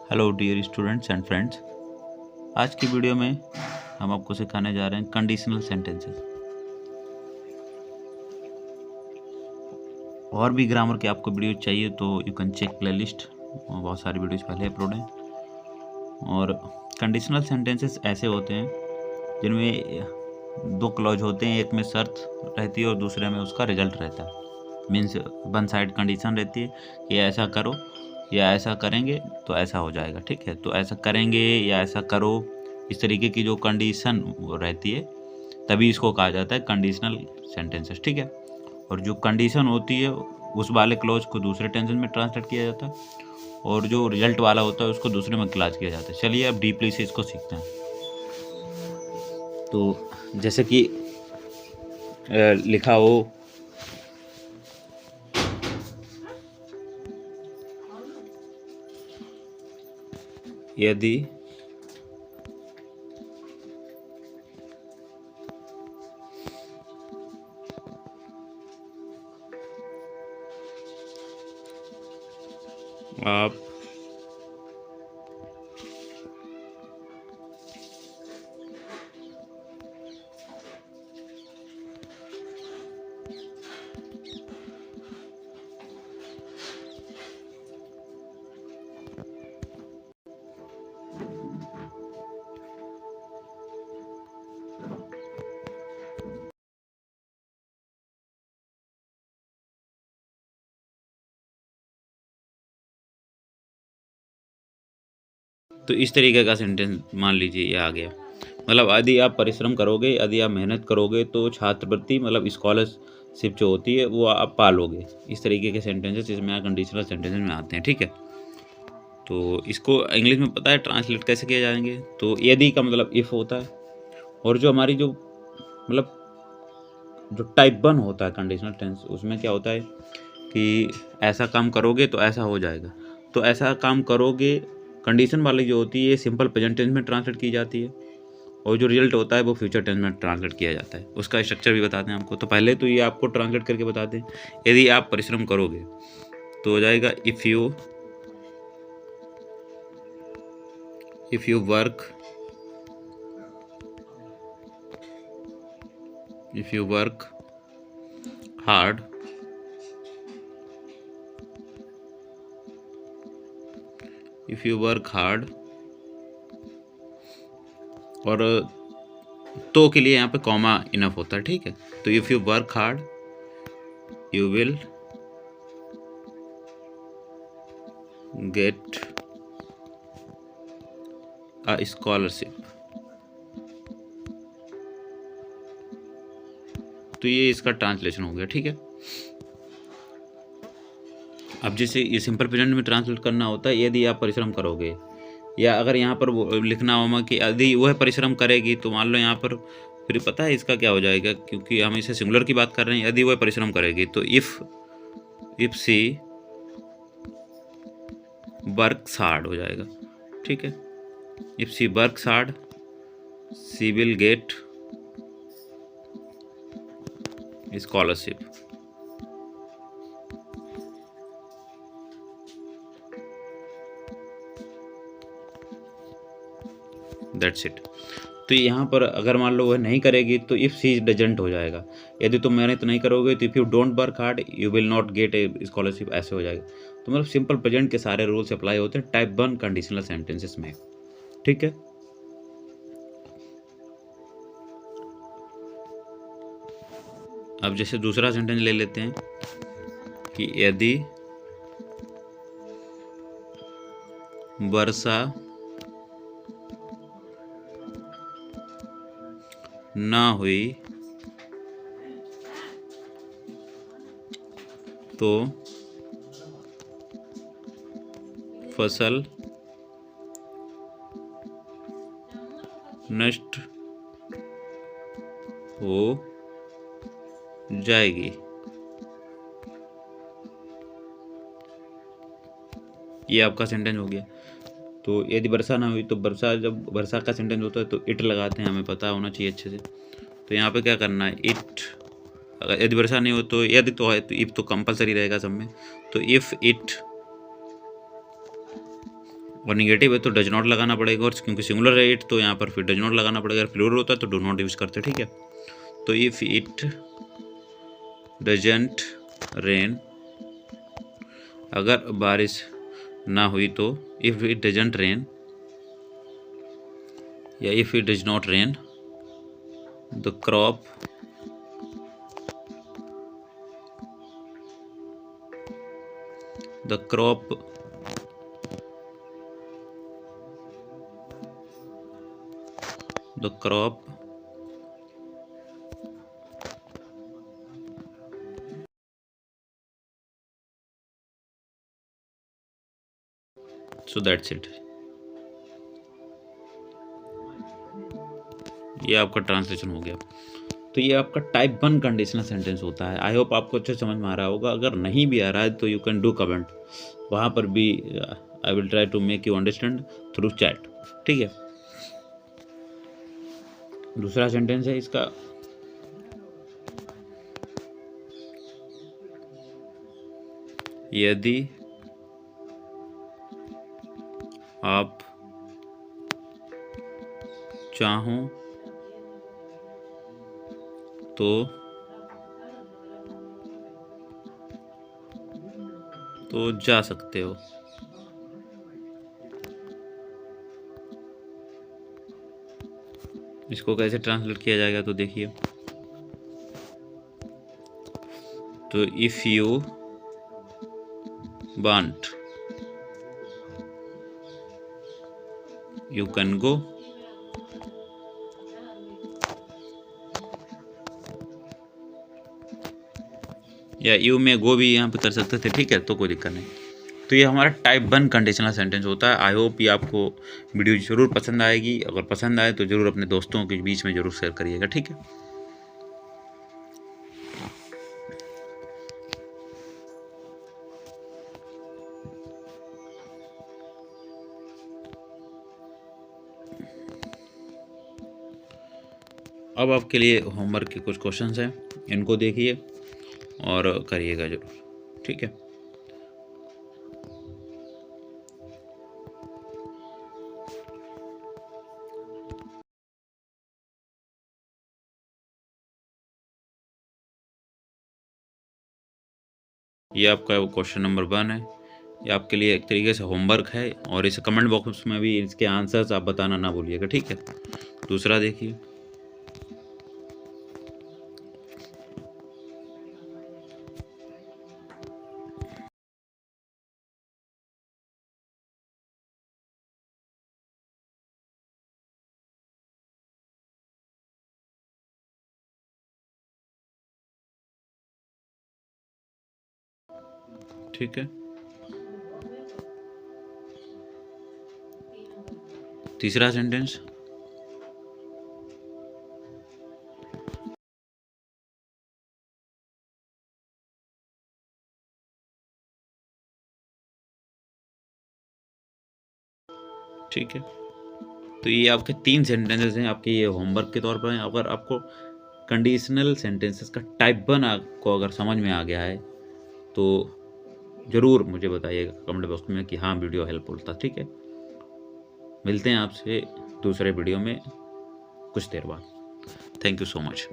Hello dear students and friends. आज की video में हम आपको सिखाने जा रहे हैं कंडीशनल सेंटेंसेस। और भी ग्रामर के आपको वीडियो चाहिए तो यू कैन चेक प्लेलिस्ट, बहुत सारी वीडियोस पहले अपलोड हैं। और कंडीशनल सेंटेंसेस ऐसे होते हैं जिनमें दो क्लॉज होते हैं, एक में शर्त रहती है और दूसरे में उसका रिजल्ट रहता है। मीन्स वन साइड कंडीशन रहती है कि ऐसा करो या ऐसा करेंगे तो ऐसा हो जाएगा, ठीक है। तो ऐसा करेंगे या ऐसा करो, इस तरीके की जो कंडीशन रहती है तभी इसको कहा जाता है कंडीशनल सेंटेंसेस, ठीक है। और जो कंडीशन होती है उस वाले क्लॉज को दूसरे टेंशन में ट्रांसलेट किया जाता है और जो रिजल्ट वाला होता है उसको दूसरे में क्लास किया जाता है। चलिए अब डीपली से इसको सीखते हैं। तो जैसे कि लिखा हो यदि आप तो इस तरीके का सेंटेंस मान लीजिए ये आ गया। मतलब यदि आप परिश्रम करोगे, यदि आप मेहनत करोगे तो छात्रवृत्ति मतलब स्कॉलरशिप जो होती है वो आप पालोगे। इस तरीके के सेंटेंसेस इसमें कंडीशनल सेंटेंसेस में आते हैं, ठीक है। तो इसको इंग्लिश में पता है ट्रांसलेट कैसे किए जाएंगे। तो यदि का मतलब इफ़ होता है, और जो हमारी जो मतलब जो टाइप 1 होता है कंडीशनल टेंस, उसमें क्या होता है कि ऐसा काम करोगे तो ऐसा हो जाएगा। तो ऐसा काम करोगे कंडीशन वाली जो होती है सिंपल प्रेजेंट टेंस में ट्रांसलेट की जाती है, और जो रिजल्ट होता है वो फ्यूचर टेंस में ट्रांसलेट किया जाता है। उसका स्ट्रक्चर भी बताते हैं आपको। तो पहले तो ये आपको ट्रांसलेट करके बताते हैं। यदि आप परिश्रम करोगे तो हो जाएगा इफ़ यू वर्क हार्ड और तो के लिए यहाँ पे कॉमा इनफ होता है, ठीक है। तो if you work hard you will get a scholarship. तो ये इसका ट्रांसलेशन हो गया, ठीक है। अब जैसे ये सिंपल प्रेजेंट में ट्रांसलेट करना होता है यदि आप परिश्रम करोगे, या अगर यहाँ पर वो लिखना होगा कि यदि वह परिश्रम करेगी, तो मान लो यहाँ पर फिर पता है इसका क्या हो जाएगा, क्योंकि हम इसे सिंगुलर की बात कर रहे हैं। यदि वह परिश्रम करेगी तो इफ सी वर्क्स हार्ड हो जाएगा, ठीक है। If she works hard she will get scholarship. That's it. तो यहाँ पर अगर मान लो वह नहीं करेगी तो इफ़ सी डजंट हो जाएगा। यदि तुम मेहनत नहीं करोगे तो if you don't work hard you will not gate A scholarship, ऐसे हो जाएगा। तो मतलब सिंपल प्रेजेंट के सारे रूल्स अप्लाई होते हैं टाइप 1 कंडीशनल सेंटेंसेस में, ठीक है। अब जैसे दूसरा सेंटेंस ले लेते हैं कि यदि वर्षा ना हुई तो फसल नष्ट हो जाएगी। ये आपका सेंटेंस हो गया। तो यदि वर्षा ना हुई तो जब वर्षा का सेंटेंस होता है तो इट लगाते हैं, हमें पता होना चाहिए अच्छे से। तो यहाँ पे क्या करना है, इट। अगर यदि वर्षा नहीं हो तो यदि तो है तो इफ तो कंपलसरी रहेगा सब में। तो इफ़ इट और निगेटिव है तो डज नॉट लगाना पड़ेगा, और क्योंकि सिंगुलर है इट तो यहाँ पर फिर डज नॉट लगाना पड़ेगा। प्लूरल होता है तो डू नॉट यूज़ करते, ठीक है। तो इफ़ इट डजेंट रेन, अगर बारिश ना हुई तो इफ़ इट डजेंट रेन या if it does not rain the crop so that's it. ये आपका ट्रांसलेशन हो गया। तो ये आपका टाइप 1 कंडीशनल सेंटेंस होता है। आई होप आपको अच्छे समझ में आ रहा होगा। अगर नहीं भी आ रहा है तो यू कैन डू कमेंट, वहाँ पर भी I will try to make you understand through chat, ठीक है। दूसरा सेंटेंस है इसका, यदि आप चाहो तो जा सकते हो। इसको कैसे ट्रांसलेट किया जाएगा तो देखिए, तो if you want you can go, या यू में गो भी यहाँ पे कर सकते थे, ठीक है, तो कोई दिक्कत नहीं। तो ये हमारा टाइप 1 कंडीशनल सेंटेंस होता है। आई होप ये आपको वीडियो ज़रूर पसंद आएगी। अगर पसंद आए तो ज़रूर अपने दोस्तों के बीच में ज़रूर शेयर करिएगा, ठीक है। अब आपके लिए होमवर्क के कुछ क्वेश्चंस हैं, इनको देखिए और करिएगा ज़रूर, ठीक है। ये आपका क्वेश्चन नंबर 1 है। ये आपके लिए एक तरीके से होमवर्क है, और इस कमेंट बॉक्स में भी इसके आंसर्स आप बताना ना भूलिएगा, ठीक है। दूसरा देखिए, ठीक है। तीसरा सेंटेंस, ठीक है। तो ये आपके 3 सेंटेंसेस हैं, आपके ये होमवर्क के तौर पर हैं। अगर आपको कंडीशनल सेंटेंसेस का टाइप 1 आपको अगर समझ में आ गया है तो ज़रूर मुझे बताइएगा कमेंट बॉक्स में कि हाँ वीडियो हेल्पफुल था, ठीक है। मिलते हैं आपसे दूसरे वीडियो में कुछ देर बाद। Thank you so much.